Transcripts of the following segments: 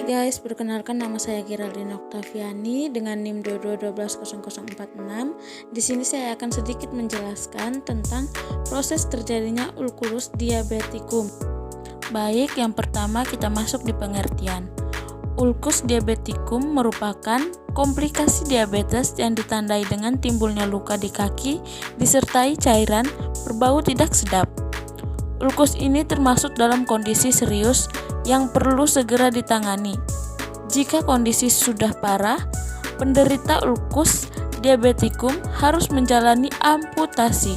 guys, perkenalkan nama saya Geraldine Oktaviani dengan NIM 22120046. Di sini saya akan sedikit menjelaskan tentang proses terjadinya ulkulus diabeticum. Baik, yang pertama kita masuk di pengertian. Ulkus diabeticum merupakan komplikasi diabetes yang ditandai dengan timbulnya luka di kaki disertai cairan berbau tidak sedap. Ulkus ini termasuk dalam kondisi serius yang perlu segera ditangani. Jika kondisi sudah parah, penderita ulkus diabeticum harus menjalani amputasi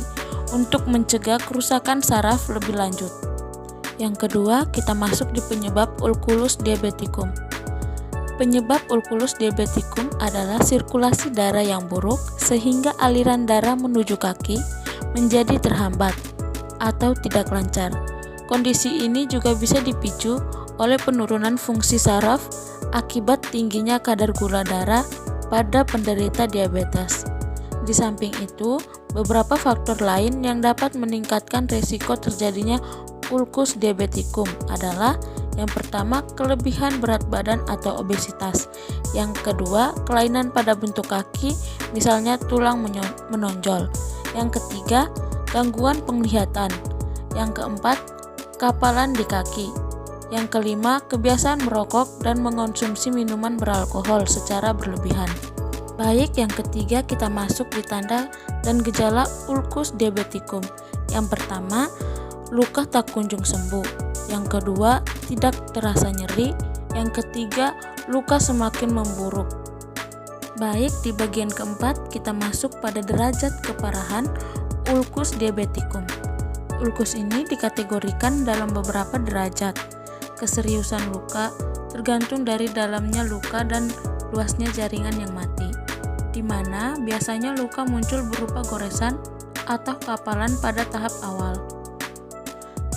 untuk mencegah kerusakan saraf lebih lanjut. Yang kedua, kita masuk di penyebab ulkulus diabeticum. Penyebab ulkulus diabeticum adalah sirkulasi darah yang buruk sehingga aliran darah menuju kaki menjadi terhambat atau tidak lancar. Kondisi ini juga bisa dipicu oleh penurunan fungsi saraf akibat tingginya kadar gula darah pada penderita diabetes. Di samping itu, beberapa faktor lain yang dapat meningkatkan risiko terjadinya ulkus diabeticum adalah yang pertama, kelebihan berat badan atau obesitas. Yang kedua, kelainan pada bentuk kaki, misalnya tulang menonjol. Yang ketiga, gangguan penglihatan. Yang keempat, kapalan di kaki. Yang kelima, kebiasaan merokok dan mengonsumsi minuman beralkohol secara berlebihan. Baik, yang ketiga kita masuk di tanda dan gejala ulkus diabeticum. Yang pertama, luka tak kunjung sembuh. Yang kedua, tidak terasa nyeri. Yang ketiga, luka semakin memburuk. Baik, di bagian keempat kita masuk pada derajat keparahan ulkus diabeticum. Ulkus ini dikategorikan dalam beberapa derajat. Keseriusan luka tergantung dari dalamnya luka dan luasnya jaringan yang mati, di mana biasanya luka muncul berupa goresan atau kapalan pada tahap awal.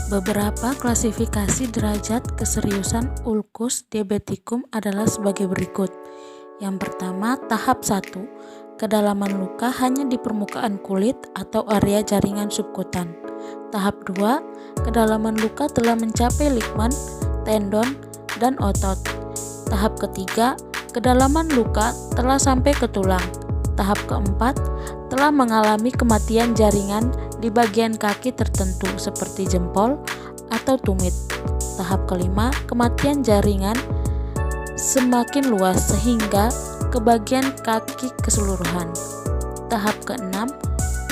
Beberapa klasifikasi derajat keseriusan ulkus diabeticum adalah sebagai berikut. Yang pertama, tahap 1. Kedalaman luka hanya di permukaan kulit atau area jaringan subkutan. Tahap 2. Kedalaman luka telah mencapai ligmen, tendon, dan otot. Tahap ketiga, kedalaman luka telah sampai ke tulang. Tahap keempat, telah mengalami kematian jaringan di bagian kaki tertentu seperti jempol atau tumit. Tahap kelima, kematian jaringan semakin luas sehingga ke bagian kaki keseluruhan. Tahap keenam,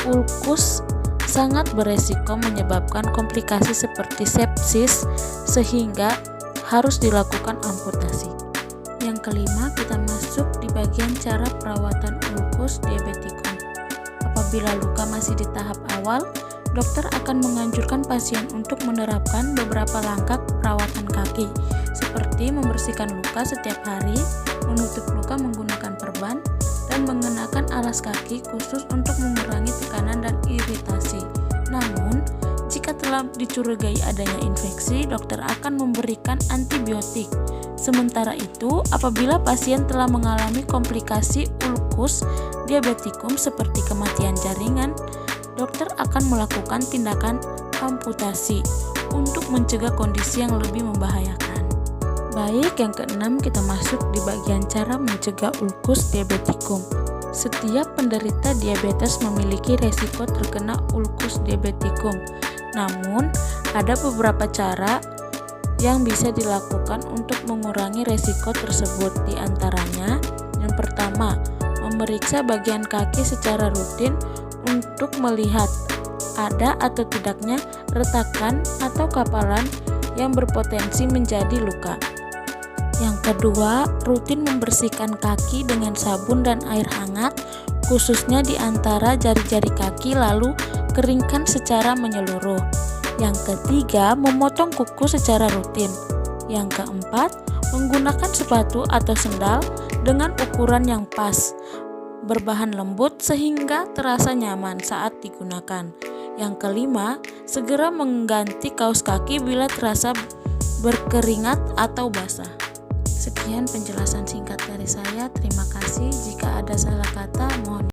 ulkus sangat beresiko menyebabkan komplikasi seperti sepsis sehingga harus dilakukan amputasi. Yang kelima, kita masuk di bagian cara perawatan ulkus diabeticum. Apabila luka masih di tahap awal, dokter akan menganjurkan pasien untuk menerapkan beberapa langkah perawatan kaki, seperti membersihkan luka setiap hari, menutup luka menggunakan perban, dan mengenakan alas kaki khusus untuk mengurangi tekanan dan iritasi. Namun, jika telah dicurigai adanya infeksi, dokter akan memberikan antibiotik. Sementara itu, apabila pasien telah mengalami komplikasi ulkus diabeticum seperti kematian jaringan, dokter akan melakukan tindakan amputasi untuk mencegah kondisi yang lebih membahayakan. Baik, yang keenam kita masuk di bagian cara mencegah ulkus diabeticum. Setiap penderita diabetes memiliki resiko terkena ulkus diabeticum. Namun, ada beberapa cara yang bisa dilakukan untuk mengurangi resiko tersebut. Di antaranya, yang pertama, memeriksa bagian kaki secara rutin untuk melihat ada atau tidaknya retakan atau kapalan yang berpotensi menjadi luka. Yang kedua, rutin membersihkan kaki dengan sabun dan air hangat, khususnya di antara jari-jari kaki, lalu keringkan secara menyeluruh. Yang ketiga, memotong kuku secara rutin. Yang keempat, menggunakan sepatu atau sendal dengan ukuran yang pas, berbahan lembut sehingga terasa nyaman saat digunakan. Yang kelima, segera mengganti kaos kaki bila terasa berkeringat atau basah. Sekian penjelasan singkat dari saya. Terima kasih. Jika ada salah kata, mohon